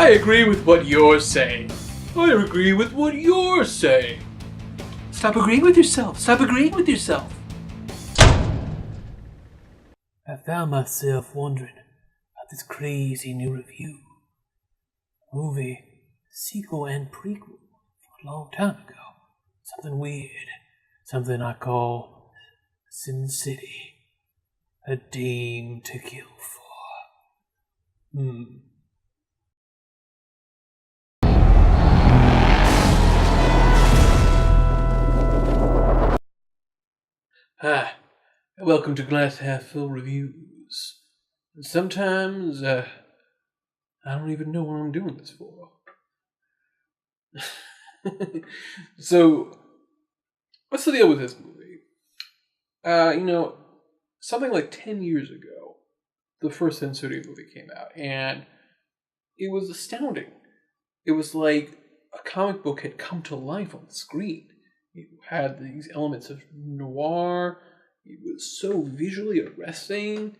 I agree with what you're saying. I agree with what you're saying. Stop agreeing with yourself. Stop agreeing with yourself. I found myself wondering about this crazy new review. Movie, sequel and prequel from a long time ago. Something weird. Something I call Sin City. A dame to kill for. Hi, welcome to Glass Half Full Reviews. And sometimes, I don't even know what I'm doing this for. So, what's the deal with this movie? Something like 10 years ago, the first Sin City movie came out, and it was astounding. It was like a comic book had come to life on the screen. It had these elements of noir. It was so visually arresting.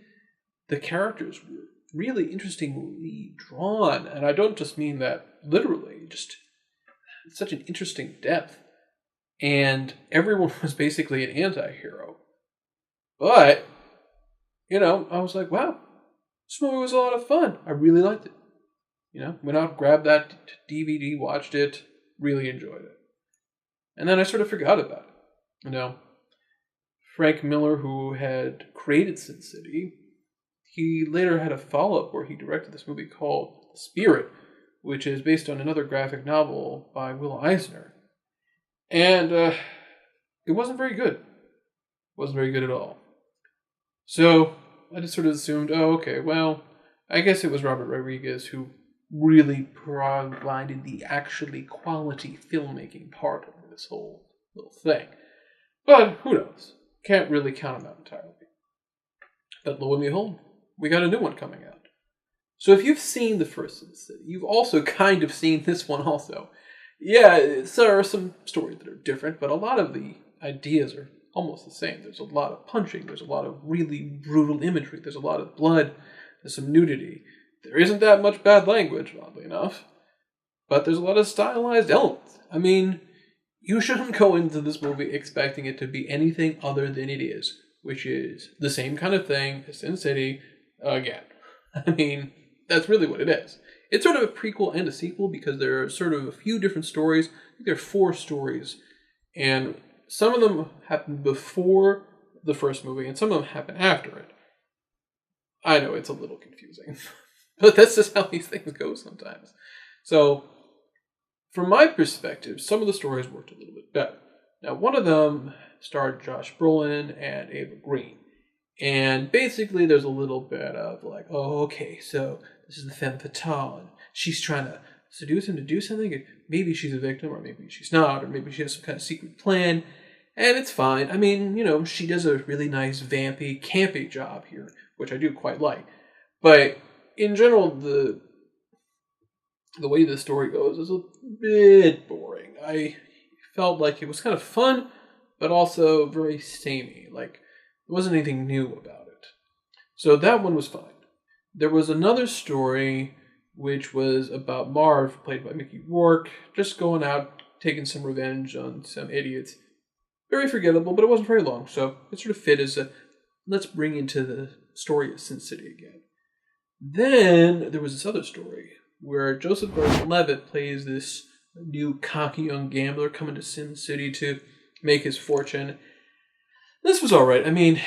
The characters were really interestingly drawn, and I don't just mean that literally, just such an interesting depth. And everyone was basically an anti-hero. But, I was like, wow, this movie was a lot of fun. I really liked it. Went out, grabbed that DVD, watched it, really enjoyed it. And then I sort of forgot about it. Frank Miller, who had created Sin City, he later had a follow-up where he directed this movie called Spirit, which is based on another graphic novel by Will Eisner. And it wasn't very good. It wasn't very good at all. So I just sort of assumed, I guess it was Robert Rodriguez who really provided the actually quality filmmaking part of this whole little thing. But who knows? Can't really count him out entirely. But lo and behold, we got a new one coming out. So if you've seen the first Sin City, you've also kind of seen this one also. Yeah, there are some stories that are different, but a lot of the ideas are almost the same. There's a lot of punching, there's a lot of really brutal imagery, there's a lot of blood, there's some nudity. There isn't that much bad language, oddly enough, but there's a lot of stylized elements. I mean, you shouldn't go into this movie expecting it to be anything other than it is, which is the same kind of thing as Sin City again. I mean, that's really what it is. It's sort of a prequel and a sequel because there are sort of a few different stories. I think there are 4 stories, and some of them happen before the first movie, and some of them happen after it. I know it's a little confusing, but that's just how these things go sometimes. So, from my perspective, some of the stories worked a little bit better. Now, one of them starred Josh Brolin and Ava Green. And basically, there's a little bit of like, so this is the femme fatale, and she's trying to seduce him to do something, and maybe she's a victim, or maybe she's not, or maybe she has some kind of secret plan, and it's fine. I mean, she does a really nice, vampy, campy job here, which I do quite like. But in general, the way the story goes is a bit boring. I felt like it was kind of fun, but also very samey. Like, there wasn't anything new about it. So that one was fine. There was another story which was about Marv, played by Mickey Rourke, just going out, taking some revenge on some idiots. Very forgettable, but it wasn't very long, so it sort of fit as a, let's bring into the story of Sin City again. Then there was this other story where Joseph Gordon-Levitt plays this new cocky young gambler coming to Sin City to make his fortune. This was alright. I mean,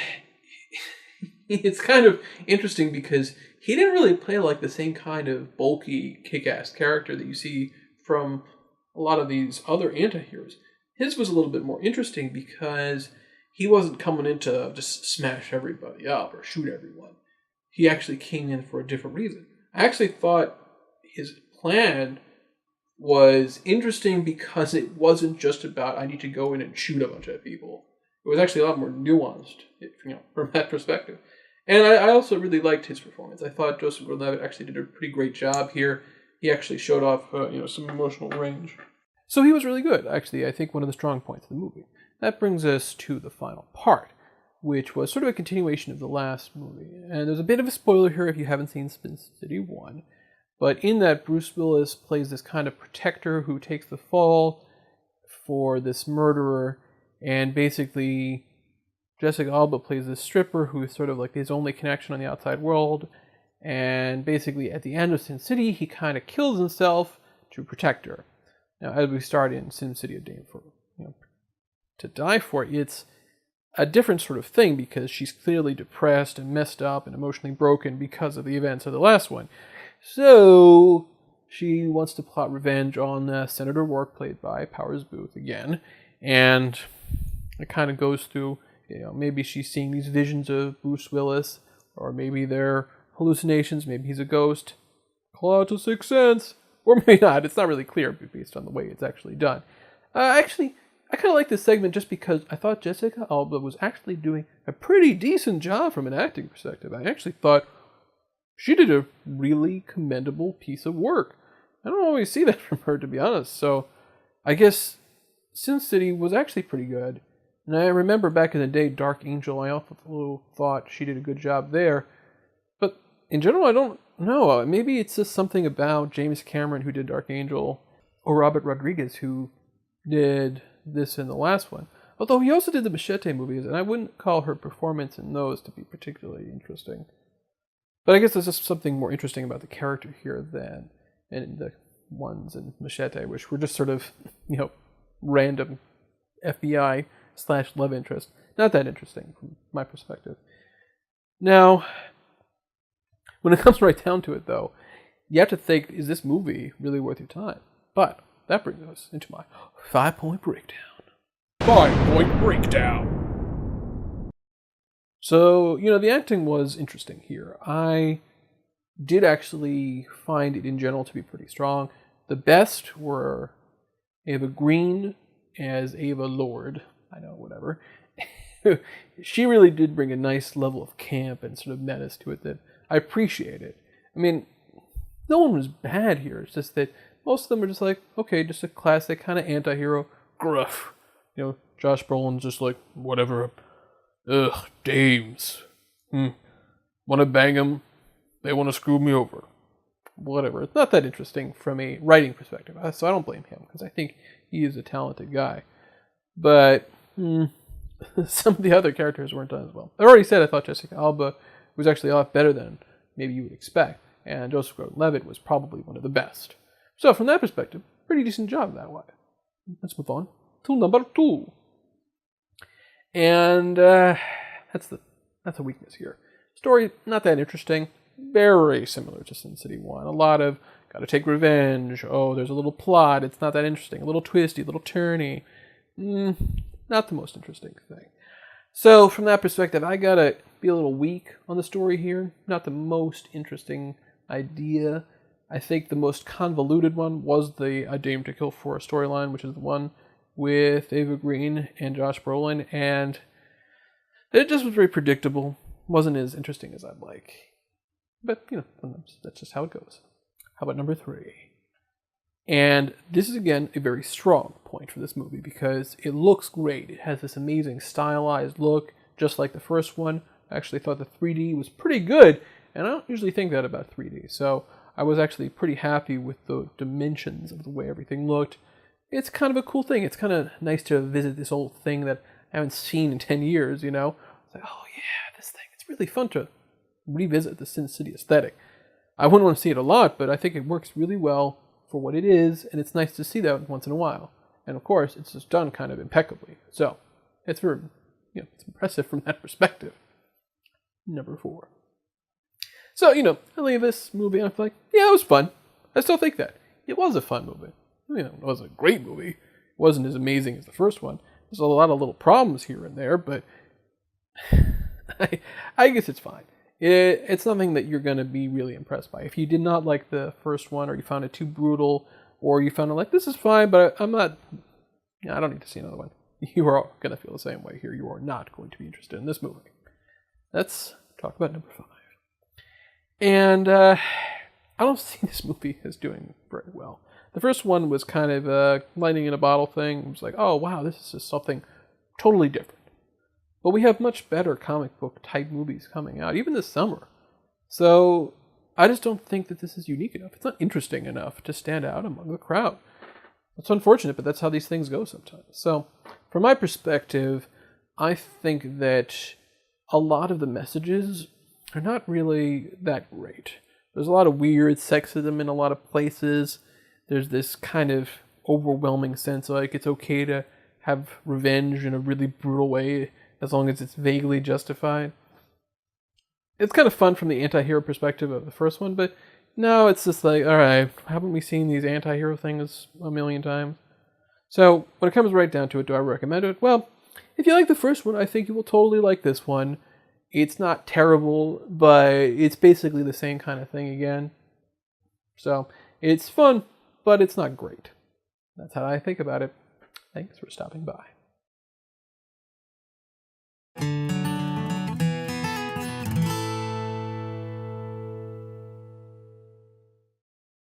it's kind of interesting because he didn't really play like the same kind of bulky, kick-ass character that you see from a lot of these other anti-heroes. His was a little bit more interesting because he wasn't coming in to just smash everybody up or shoot everyone. He actually came in for a different reason. I actually thought his plan was interesting because it wasn't just about, I need to go in and shoot a bunch of people. It was actually a lot more nuanced, from that perspective. And I also really liked his performance. I thought Joseph Gordon-Levitt actually did a pretty great job here. He actually showed off, some emotional range. So he was really good, actually. I think one of the strong points of the movie. That brings us to the final part, which was sort of a continuation of the last movie. And there's a bit of a spoiler here if you haven't seen Sin City 1. But in that, Bruce Willis plays this kind of protector who takes the fall for this murderer, and basically Jessica Alba plays this stripper who is sort of like his only connection on the outside world, and basically at the end of Sin City, he kind of kills himself to protect her. Now, as we start in Sin City: A Dame to Die For, it's a different sort of thing because she's clearly depressed and messed up and emotionally broken because of the events of the last one. So she wants to plot revenge on Senator Rourke, played by Powers Booth again, and it kind of goes through, maybe she's seeing these visions of Bruce Willis, or maybe they're hallucinations, maybe he's a ghost. Call out to Sixth Sense, or maybe not. It's not really clear based on the way it's actually done. I kind of like this segment just because I thought Jessica Alba was actually doing a pretty decent job from an acting perspective. I actually thought she did a really commendable piece of work. I don't always see that from her, to be honest. So I guess Sin City was actually pretty good. And I remember back in the day, Dark Angel, I also thought she did a good job there. But in general, I don't know. Maybe it's just something about James Cameron, who did Dark Angel, or Robert Rodriguez, who did this in the last one. Although he also did the Machete movies, and I wouldn't call her performance in those to be particularly interesting. But I guess there's just something more interesting about the character here than in the ones in Machete, which were just sort of, random FBI/love interest. Not that interesting from my perspective. Now, when it comes right down to it, though, you have to think, is this movie really worth your time? But that brings us into my 5-point breakdown. 5-point breakdown. So, the acting was interesting here. I did actually find it in general to be pretty strong. The best were Eva Green as Ava Lord. I know, whatever. She really did bring a nice level of camp and sort of menace to it that I appreciated. I mean, no one was bad here. It's just that most of them are just like, okay, just a classic kind of anti-hero, gruff. Josh Brolin's just like, whatever. Ugh, dames. Want to bang them? They want to screw me over. Whatever. It's not that interesting from a writing perspective, so I don't blame him, because I think he is a talented guy. But some of the other characters weren't done as well. I already said I thought Jessica Alba was actually a lot better than maybe you would expect, and Joseph Gordon-Levitt was probably one of the best. So from that perspective, pretty decent job that way. Let's move on to number 2. And that's a weakness here. Story, not that interesting. Very similar to Sin City 1. A lot of, gotta take revenge. Oh, there's a little plot. It's not that interesting. A little twisty, a little turny. Not the most interesting thing. So from that perspective, I gotta be a little weak on the story here. Not the most interesting idea. I think the most convoluted one was the A Dame to Kill For storyline, which is the one with Eva Green and Josh Brolin, and it just was very predictable. Wasn't as interesting as I'd like. But, sometimes that's just how it goes. How about number 3? And this is, again, a very strong point for this movie because it looks great. It has this amazing stylized look, just like the first one. I actually thought the 3D was pretty good, and I don't usually think that about 3D. So I was actually pretty happy with the dimensions of the way everything looked. It's kind of a cool thing. It's kind of nice to visit this old thing that I haven't seen in 10 years, It's like, oh yeah, this thing. It's really fun to revisit the Sin City aesthetic. I wouldn't want to see it a lot, but I think it works really well for what it is, and it's nice to see that once in a while. And of course, it's just done kind of impeccably. So, it's very, it's impressive from that perspective. Number 4. So, I leave this movie and I'm like, yeah, it was fun. I still think that. It was a fun movie. It wasn't a great movie. It wasn't as amazing as the first one. There's a lot of little problems here and there, but I guess it's fine. It's something that you're going to be really impressed by. If you did not like the first one, or you found it too brutal, or you found it like, this is fine, but I don't need to see another one. You are going to feel the same way here. You are not going to be interested in this movie. Let's talk about number 5. And I don't see this movie as doing very well. The first one was kind of a lightning in a bottle thing. It was like, oh wow, this is just something totally different. But we have much better comic book type movies coming out, even this summer. So I just don't think that this is unique enough. It's not interesting enough to stand out among the crowd. It's unfortunate, but that's how these things go sometimes. So, from my perspective, I think that a lot of the messages are not really that great. There's a lot of weird sexism in a lot of places. There's this kind of overwhelming sense like it's okay to have revenge in a really brutal way as long as it's vaguely justified. It's kind of fun from the anti-hero perspective of the first one, but no, it's just like, alright, haven't we seen these anti-hero things a million times? So, when it comes right down to it, do I recommend it? Well, if you like the first one, I think you will totally like this one. It's not terrible, but it's basically the same kind of thing again. So, it's fun, but it's not great. That's how I think about it. Thanks for stopping by.